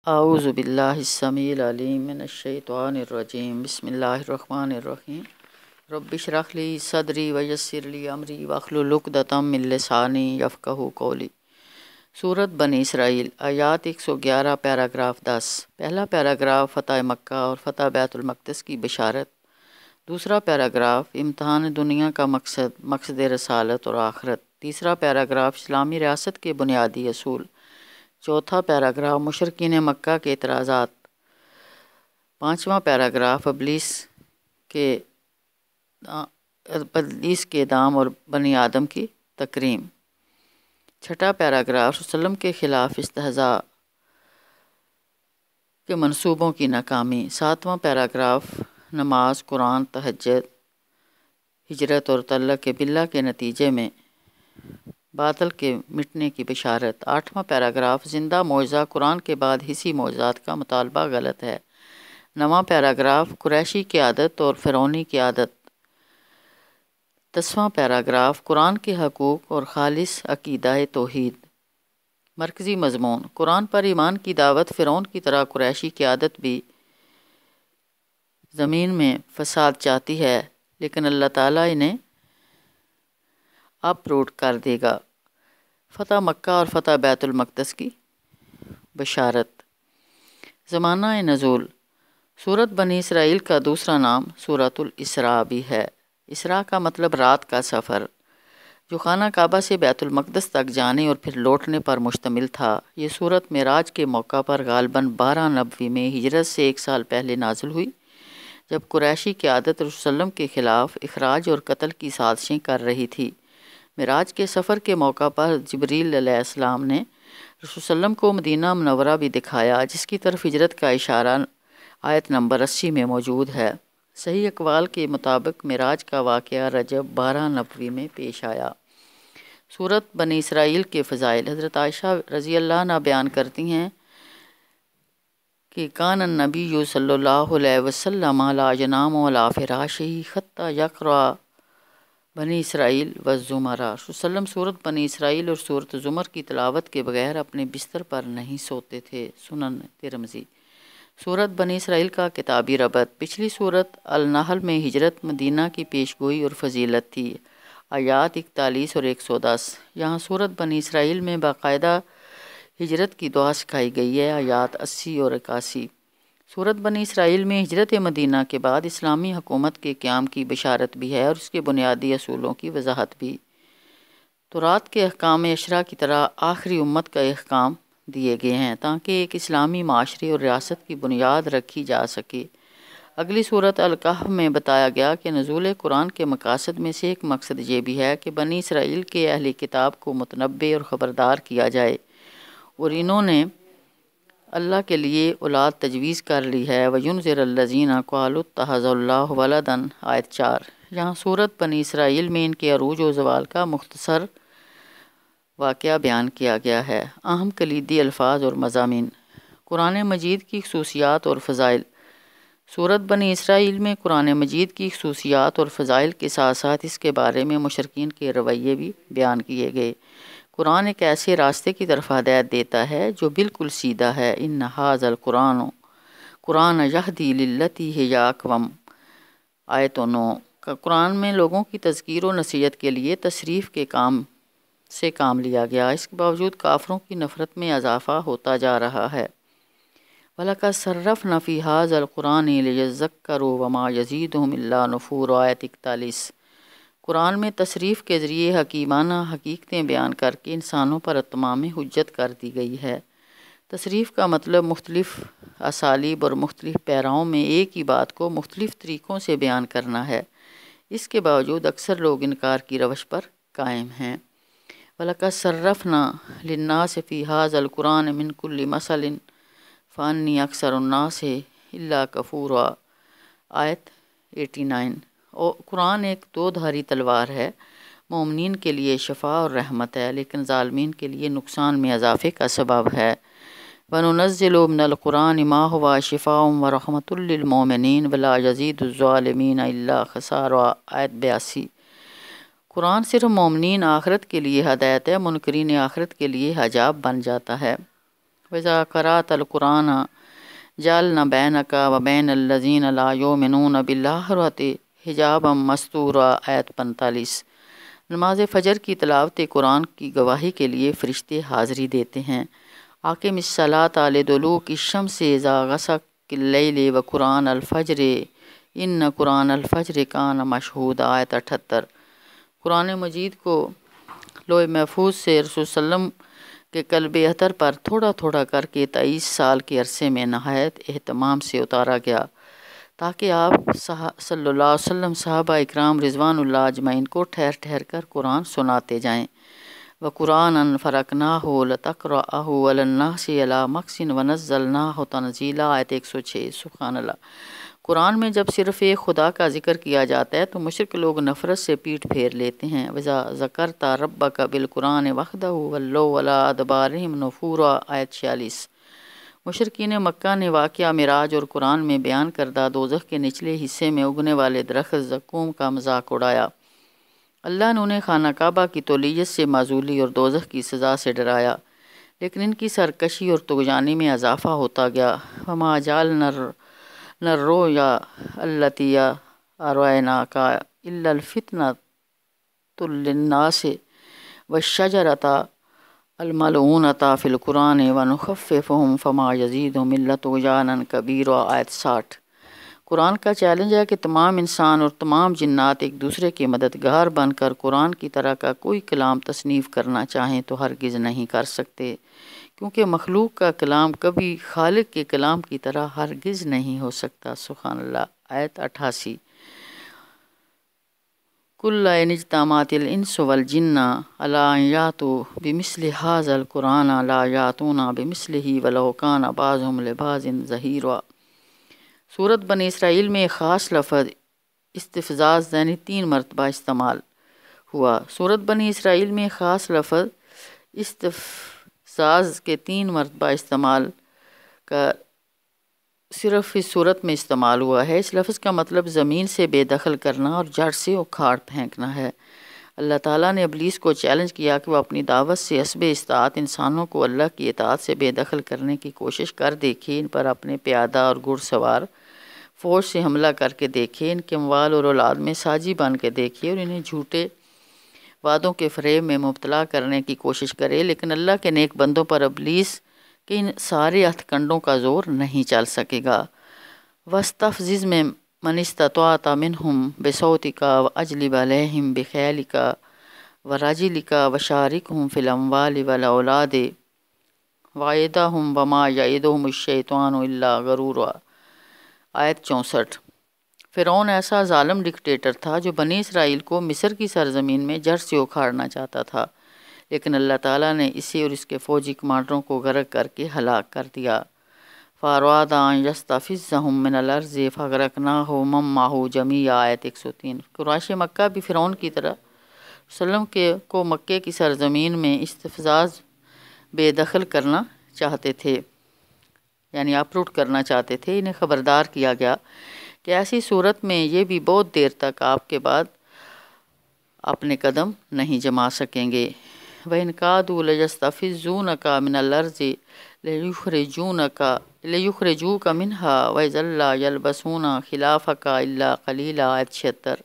اعوذ باللہ السمیع العلیم من الشیطان الرجیم بسم اللہ الرحمن الرحیم رب اشرح لی صدری ویسر لی امری واحلل عقدۃ من لسانی یفقہوا قولی۔ سورۃ بنی اسرائیل، آیات 111، پیراگراف 10۔ پہلا پیراگراف فتح مکہ اور فتح بیت المقدس کی بشارت۔ دوسرا پیراگراف امتحان دنیا کا مقصد رسالت اور آخرت۔ تیسرا پیراگراف اسلامی ریاست کے بنیادی اصول۔ چوتھا پیراگراف مشرکین مکہ کے اعتراضات۔ پانچواں پیراگراف ابلیس کے دام اور بنی آدم کی تکریم۔ چھٹا پیراگراف صلی اللہ علیہ وسلم کے خلاف استہزاء کے منصوبوں کی ناکامی۔ ساتواں پیراگراف نماز، قرآن، تہجد، ہجرت اور تعلق باللہ کے نتیجے میں باطل کے مٹنے کی بشارت۔ آٹھواں پیراگراف زندہ معجزہ، قرآن کے بعد حسی معجزات کا مطالبہ غلط ہے۔ نواں پیراگراف قریشی قیادت اور فرعونی قیادت۔ 10واں پیراگراف قرآن کے حقوق اور خالص عقیدہ توحید۔ مرکزی مضمون: قرآن پر ایمان کی دعوت۔ فرعون کی طرح قریشی قیادت بھی زمین میں فساد چاہتی ہے، لیکن اللہ تعالیٰ انہیں اپروٹ کر دے گا۔ فتح مکہ اور فتح بیت المقدس کی بشارت۔ زمانہ نزول: سورۃ بنی اسرائیل کا دوسرا نام سورۃ الاسراء بھی ہے۔ اسراء کا مطلب رات کا سفر، جو خانہ کعبہ سے بیت المقدس تک جانے اور پھر لوٹنے پر مشتمل تھا۔ یہ سورت معراج کے موقع پر غالباً 12 نبوی میں ہجرت سے 1 سال پہلے نازل ہوئی، جب قریشی قیادت رسول صلی اللہ علیہ وسلم کے خلاف اخراج اور قتل کی سازشیں کر رہی تھی۔ معراج کے سفر کے موقع پر جبریل علیہ السلام نے رسول صلی اللہ علیہ وسلم کو مدینہ منورہ بھی دکھایا، جس کی طرف ہجرت کا اشارہ آیت نمبر 80 میں موجود ہے۔ صحیح اقوال کے مطابق معراج کا واقعہ رجب 12 نبوی میں پیش آیا۔ سورت بنی اسرائیل کے فضائل: حضرت عائشہ رضی اللہ عنہ بیان کرتی ہیں کہ کان النبی صلی اللہ علیہ وسلم لا ینام علی فراشہ حتی یقرأ بنی اسرائیل والزمر۔ رسول صلی اللہ علیہ وسلم سورت بنی اسرائیل اور سورت زمر کی تلاوت کے بغیر اپنے بستر پر نہیں سوتے تھے۔ سنن ترمذی۔ سورت بنی اسرائیل کا کتابی ربط: پچھلی سورت النحل میں ہجرت مدینہ کی پیشگوئی اور فضیلت تھی، آیات 41 اور 110۔ یہاں سورت بنی اسرائیل میں باقاعدہ ہجرت کی دعا سکھائی گئی ہے، آیات 80 اور 81۔ سورت بنی اسرائیل میں ہجرت مدینہ کے بعد اسلامی حکومت کے قیام کی بشارت بھی ہے اور اس کے بنیادی اصولوں کی وضاحت بھی۔ تورات کے احکام عشرہ کی طرح آخری امت کا احکام دیے گئے ہیں تاکہ ایک اسلامی معاشرے اور ریاست کی بنیاد رکھی جا سکے۔ اگلی سورت الکہف میں بتایا گیا کہ نزول قرآن کے مقاصد میں سے ایک مقصد یہ بھی ہے کہ بنی اسرائیل کے اہل کتاب کو متنبع اور خبردار کیا جائے، اور انہوں نے اللہ کے لیے اولاد تجویز کر لی ہے۔ وَيُنذِرَ الَّذِينَ قَالُوا اتَّخَذَ اللَّهُ وَلَدًا، آیت 4۔ یہاں سورت بنی اسرائیل میں ان کے عروج و زوال کا مختصر واقعہ بیان کیا گیا ہے۔ اہم کلیدی الفاظ اور مضامین: قرآن مجید کی خصوصیات اور فضائل۔ سورت بنی اسرائیل میں قرآن مجید کی خصوصیات اور فضائل کے ساتھ ساتھ اس کے بارے میں مشرکین کے رویے بھی بیان کیے گئے۔ قرآن ایک ایسے راستے کی طرف ہدایت دیتا ہے جو بالکل سیدھا ہے۔ ان ھذا القرآن یہدی للتی ہی اقوم، آیت 9۔ قرآن میں لوگوں کی تذکیر و نصیحت کے لیے تصریف کے کام لیا گیا، اس کے باوجود کافروں کی نفرت میں اضافہ ہوتا جا رہا ہے۔ وَلَقَدْ صَرَّفْنَا فِي هَذَا الْقُرْآنِ لِيَذَّكَّرُوا وَمَا يَزِيدُهُمْ إِلَّا نُفُورًا، آیت 41۔ قرآن میں تصریف کے ذریعے حکیمانہ حقیقتیں بیان کر کے انسانوں پر اتمام حجت کر دی گئی ہے۔ تصریف کا مطلب مختلف اسالیب اور مختلف پیراؤں میں ایک ہی بات کو مختلف طریقوں سے بیان کرنا ہے۔ اس کے باوجود اکثر لوگ انکار کی روش پر قائم ہیں۔ وَلَقَدْ صَرَّفْنَا لِلنَّاسِ فِي هَذَا الْقُرْآنِ مِنْ كُلِّ مَثَلٍ فَأَنَّىٰ أَكْثَرُ النَّاسِ إِلَّا كَفُورًا، آیت 89۔ قرآن ایک دو دھاری تلوار ہے، مومنین کے لیے شفا اور رحمت ہے، لیکن ظالمین کے لیے نقصان میں اضافے کا سبب ہے۔ وَنُنَزِّلُ مِنَ الْقُرْآنِ مَا هُوَ شِفَاءٌ وَرَحْمَةٌ لِّلْمُؤْمِنِينَ وَلَا يَزِيدُ الظَّالِمِينَ إِلَّا خَسَارًا، آیت 82۔ قرآن صرف مومنین آخرت کے لیے ہدایت ہے، منکرین آخرت کے لیے حجاب بن جاتا ہے۔ وَإِذَا قَرَأْتَ الْقُرْآنَ جَعَلْنَا بَيْنَكَ وَبَيْنَ الَّذِينَ لَا يُؤْمِنُونَ بِالْآخِرَةِ حِجَابًا مَسْتُورًا آیت 45۔ نماز فجر کی تلاوت قرآن کی گواہی کے لیے فرشتے حاضری دیتے ہیں۔ اقم الصلاۃ لدلوک الشمس اذا غسق اللیل وقرآن الفجر ان قرآن الفجر کان مشہودا آیت 78۔ قرآن مجید کو لوح محفوظ سے رسول صلی اللہ علیہ وسلم کے قلب اطہر پر تھوڑا تھوڑا کر کے 23 سال کے عرصے میں نہایت اہتمام سے اتارا گیا تاکہ آپ صلی اللہ علیہ وسلم صحابہ اکرام رضوان اللہ اجمعین کو ٹھہر ٹھہر کر قرآن سناتے جائیں۔ وَقُرْآنًا فَرَقْنَاهُ لَتَقْرَأَهُ عَلَى النَّاسِ عَلَى مُكْثٍ وَنَزَّلْنَاهُ تَنزِيلًا آیت 106۔ سبحان اللہ۔ قرآن میں جب صرف ایک خدا کا ذکر کیا جاتا ہے تو مشرک لوگ نفرت سے پیٹ پھیر لیتے ہیں۔ وَإِذَا ذَكَرْتَ رَبَّكَ بِالْقُرْآنِ وَحْدَهُ وَلَّوْا عَلَىٰ أَدْبَارِهِمْ نُفُورًا آیت 46۔ مشرکین مکہ نے واقعہ معراج اور قرآن میں بیان کردہ دوزخ کے نچلے حصے میں اگنے والے درخت زقوم کا مذاق اڑایا۔ اللہ نے انہیں خانہ کعبہ کی تولیت سے معزولی اور دوزخ کی سزا سے ڈرایا، لیکن ان کی سرکشی اور طغیانی میں اضافہ ہوتا گیا۔ وَمَا جَعَلْنَا الرُّؤْيَا الَّتِي أَرَيْنَاكَ إِلَّا الْفِتْنَةَ لِلنَّاسِ وَالشَّجَرَةَ الْمَلْعُونَةَ فِي الْقُرْآنِ وَنُخَوِّفُهُمْ فَمَا يَزِيدُهُمْ إِلَّا طُغْيَانًا كَبِيرًا آیت 60۔ قرآن کا چیلنج ہے کہ تمام انسان اور تمام جنات ایک دوسرے کے مددگار بن کر قرآن کی طرح کا کوئی کلام تصنیف کرنا چاہیں تو ہرگز نہیں کر سکتے، کیونکہ مخلوق کا کلام کبھی خالق کے کلام کی طرح ہرگز نہیں ہو سکتا۔ سبحان اللہ۔ آیت 88۔ قُل لَّئِنِ اجْتَمَعَتِ الْإِنسُ وَالْجِنُّ عَلَىٰ أَن يَأْتُوا بِمِثْلِ هَٰذَا الْقُرْآنِ لَا يَأْتُونَ بِمِثْلِهِ وَلَوْ كَانَ بَعْضُهُمْ لِبَعْضٍ ظَهِيرًا۔ سورت بنی اسرائیل میں خاص لفظ استفزاز یعنی 3 مرتبہ استعمال ہوا۔ سورت بنی اسرائیل میں خاص لفظ استفزاز کے 3 مرتبہ استعمال کا صرف اس صورت میں استعمال ہوا ہے۔ اس لفظ کا مطلب زمین سے بے دخل کرنا اور جڑ سے اکھاڑ پھینکنا ہے۔ اللہ تعالیٰ نے ابلیس کو چیلنج کیا کہ وہ اپنی دعوت سے حسب استطاعت انسانوں کو اللہ کی اطاعت سے بے دخل کرنے کی کوشش کر دیکھے، ان پر اپنے پیادہ اور گھڑ سوار فوج سے حملہ کر کے دیکھے، ان کے اموال اور اولاد میں ساجی بن کے دیکھے اور انہیں جھوٹے وعدوں کے فریب میں مبتلا کرنے کی کوشش کرے، لیکن اللہ کے نیک بندوں پر ابلیس کہ ان سارے ہتھ کنڈوں کا زور نہیں چل سکے گا۔ وَاسْتَفْزِزْ مَنِ اسْتَطَعْتَ مِنْهُمْ بِصَوْتِكَ وَأَجْلِبْ عَلَيْهِمْ بِخَيْلِكَ وَرَجِلِكَ وَشَارِكْهُمْ فِي الْأَمْوَالِ وَالْأَوْلَادِ وَعِدْهُمْ وَمَا يَعِدُهُمُ الشَّيْطَانُ إِلَّا غَرُورًا آیت 64۔ فرعون ایسا ظالم ڈکٹیٹر تھا جو بنی اسرائیل کو مصر کی سرزمین میں جڑ سے اکھاڑنا چاہتا تھا، لیکن اللہ تعالیٰ نے اسے اور اس کے فوجی کمانڈروں کو غرق کر کے ہلاک کر دیا۔ فَأَرَادَ أَن يَسْتَفِزَّهُم مِّنَ الْأَرْضِ فَأَغْرَقْنَاهُ وَمَن مَّعَهُ جَمِيعًا آیت 103۔ قریش مکہ بھی فرعون کی طرح وسلم کو مکے کی سرزمین میں استفزاز بے دخل کرنا چاہتے تھے، یعنی اپروٹ کرنا چاہتے تھے۔ انہیں خبردار کیا گیا کہ ایسی صورت میں یہ بھی بہت دیر تک آپ کے بعد اپنے قدم نہیں جما سکیں گے۔ وَإِنْ كَادُوا لَيَسْتَفِزُّونَكَ مِنَ الْأَرْضِ لِيُخْرِجُوكَ مِنْهَا وَإِذًا لَّا يَلْبَثُونَ خِلَافَكَ إِلَّا قَلِيلًا آیت 76۔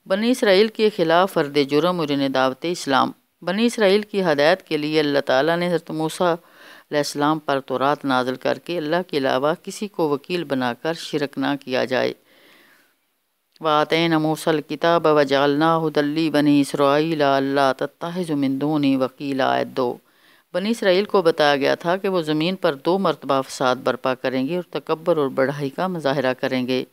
بنی اسرائیل کے خلاف فرد جرم اور انہیں دعوت اسلام۔ بنی اسرائیل کی ہدایت کے لیے اللہ تعالیٰ نے حضرت موسیٰ علیہ السلام پر تورات نازل کر کے اللہ کے علاوہ کسی کو وکیل بنا کر شرک نہ کیا جائے۔ وَآتَيْنَا مُوسَى الْكِتَابَ وَجَعَلْنَاهُ هُدًى لِّبَنِي إِسْرَائِيلَ أَلَّا تَتَّخِذُوا مِن دُونِي وَكِيلًا آیت 2۔ بنی اسرائیل کو بتایا گیا تھا کہ وہ زمین پر 2 مرتبہ فساد برپا کریں گے اور تکبر اور بڑھائی کا مظاہرہ کریں گے۔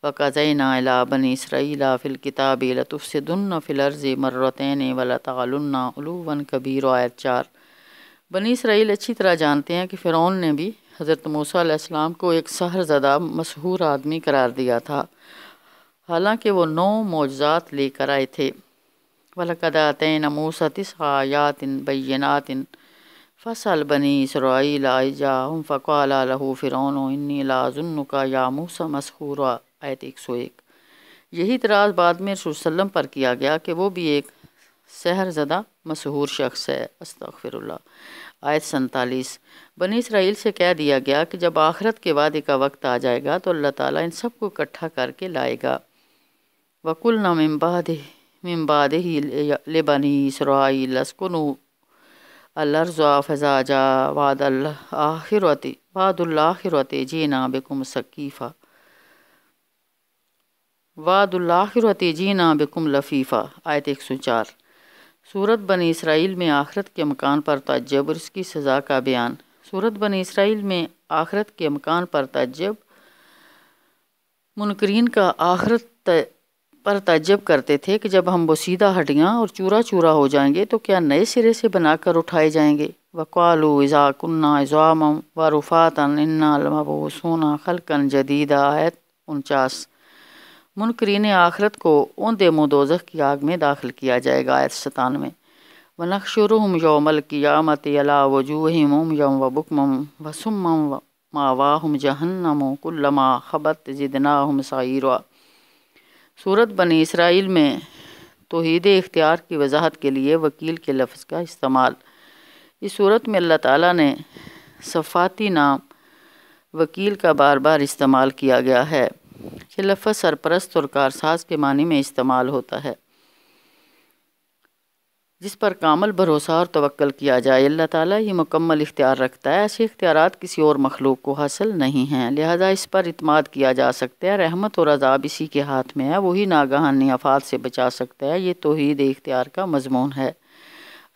وَقَضَيْنَا إِلَىٰ بَنِي إِسْرَائِيلَ فِي الْكِتَابِ لَتُفْسِدُنَّ فِي الْأَرْضِ مَرَّتَيْنِ وَلَتَعْلُنَّ عُلُوًّا كَبِيرًا آیت 4۔ بنی اسرائیل اچھی طرح جانتے ہیں کہ فرعون نے بھی حضرت موسیٰ علیہ السلام کو ایک سحر زدہ مسحور آدمی قرار دیا تھا، حالانکہ وہ 9 معجزات لے کر آئے تھے۔ وَلَقَدْ آتَيْنَا مُوسَىٰ 9 آيَاتٍ بَيِّنَاتٍ فَاسْأَلْ بَنِي إِسْرَائِيلَ إِذْ جَاءَهُمْ فَقَالَ لَهُ فِرْعَوْنُ إِنِّي لَأَظُنُّكَ يَا مُوسَىٰ مَسْحُورًا آیت 101۔ یہی اعتراض بعد میں رسول صلی اللہ علیہ وسلم پر کیا گیا کہ وہ بھی ایک سحر زدہ مسحور شخص ہے۔ استغفر اللہ۔ آیت 47۔ بنی اسرائیل سے کہہ دیا گیا کہ جب آخرت کے وعدے کا وقت آ جائے گا تو اللہ تعالیٰ ان سب کو اکٹھا کر کے لائے گا۔ وَقُلْنَا مِن بَعْدِهِ لِبَنِي إِسْرَائِيلَ اسْكُنُوا الْأَرْضَ فَإِذَا جَاءَ وَعْدُ الْآخِرَةِ جِئْنَا بِكُمْ لَفِيفًا۔ آیت 104۔ سورت بنی اسرائیل میں آخرت کے مکان پر تعجب اور اس کی سزا کا بیان۔ سورت بنی اسرائیل میں آخرت کے مکان پر تعجب، منکرین کا آخرت پر تعجب کرتے تھے کہ جب ہم بوسیدہ ہڈیاں اور چورا چورا ہو جائیں گے تو کیا نئے سرے سے بنا کر اٹھائے جائیں گے؟ وَقَالُوا إِذَا كُنَّا عِظَامًا وَرُفَاتًا إِنَّا لَمَبْعُوثُونَ خَلْقًا جَدِيدًا۔ آیت 49۔ منکرین آخرت کو اوندے منہ دوزخ کی آگ میں داخل کیا جائے گا۔ آیت 97۔ وَنَحْشُرُهُمْ يَوْمَ الْقِيَامَةِ عَلَىٰ وُجُوهِهِمْ عُمْيًا وَبُكْمًا وَصُمًّا وَمَأْوَاهُمْ جَهَنَّمُ كُلَّمَا خَبَتْ زِدْنَاهُمْ سَعِيرًا۔ سورت بنی اسرائیل میں توحید اختیار کی وضاحت کے لیے وکیل کے لفظ کا استعمال۔ اس صورت میں اللہ تعالیٰ نے صفاتی نام وکیل کا بار بار استعمال کیا گیا ہے۔ یہ لفظ سرپرست اور کارساز کے معنی میں استعمال ہوتا ہے، جس پر کامل بھروسہ اور توکل کیا جائے۔ اللہ تعالیٰ ہی مکمل اختیار رکھتا ہے، ایسے اختیارات کسی اور مخلوق کو حاصل نہیں ہیں، لہذا اس پر اعتماد کیا جا سکتا ہے۔ رحمت اور عذاب اسی کے ہاتھ میں ہے، وہی ناگہانی آفات سے بچا سکتا ہے۔ یہ توحید اختیار کا مضمون ہے۔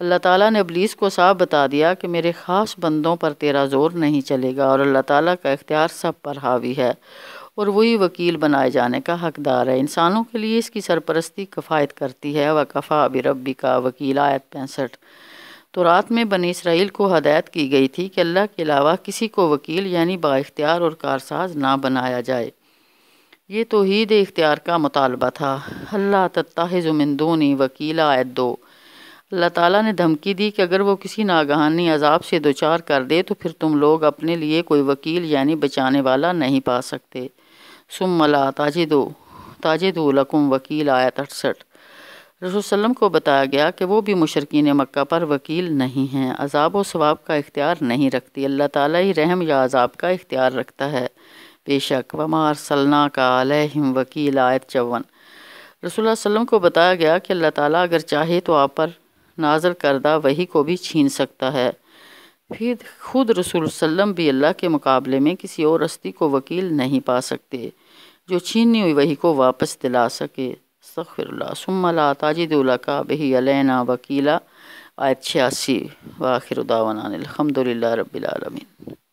اللہ تعالیٰ نے ابلیس کو صاف بتا دیا کہ میرے خاص بندوں پر تیرا زور نہیں چلے گا، اور اللہ تعالیٰ کا اختیار سب پر حاوی ہے اور وہی وکیل بنائے جانے کا حقدار ہے۔ انسانوں کے لیے اس کی سرپرستی کفایت کرتی ہے۔ وَكَفَىٰ بِرَبِّكَ وَكِيلًا۔ آیت 65۔ تو رات میں بنی اسرائیل کو ہدایت کی گئی تھی کہ اللہ کے علاوہ کسی کو وکیل یعنی با اختیار اور کارساز نہ بنایا جائے۔ یہ توحید اختیار کا مطالبہ تھا۔ اللہ تتخذ من دونی وکیلا۔ آیت 2۔ اللہ تعالیٰ نے دھمکی دی کہ اگر وہ کسی ناگہانی عذاب سے دوچار کر دے تو پھر تم لوگ اپنے لیے کوئی وکیل یعنی بچانے والا نہیں پا سکتے۔ ثم لا تجدوا لکم وکیلا۔ آیت 68۔ رسول صلی اللہ علیہ وسلم کو بتایا گیا کہ وہ بھی مشرکین مکہ پر وکیل نہیں ہیں، عذاب و ثواب کا اختیار نہیں رکھتی، اللہ تعالیٰ ہی رحم یا عذاب کا اختیار رکھتا ہے۔ بے شک وما ارسلناک علیہم وکیلا۔ آیت 54۔ رسول اللہ صلی اللہ علیہ وسلم کو بتایا گیا کہ اللہ تعالیٰ اگر چاہے تو آپ پر نازل کردہ وحی کو بھی چھین سکتا ہے۔ پھر خود رسول اللہ علیہ وسلم بھی اللہ کے مقابلے میں کسی اور ہستی کو وکیل نہیں پا سکتے جو چھینی ہوئی وحی کو واپس دلا سکے۔ استغفر اللہ۔ ثم لا تجدوا لک بہ علینا وکیلا۔ آیت 86۔ وآخر دعوانا الحمد للہ رب العالمین۔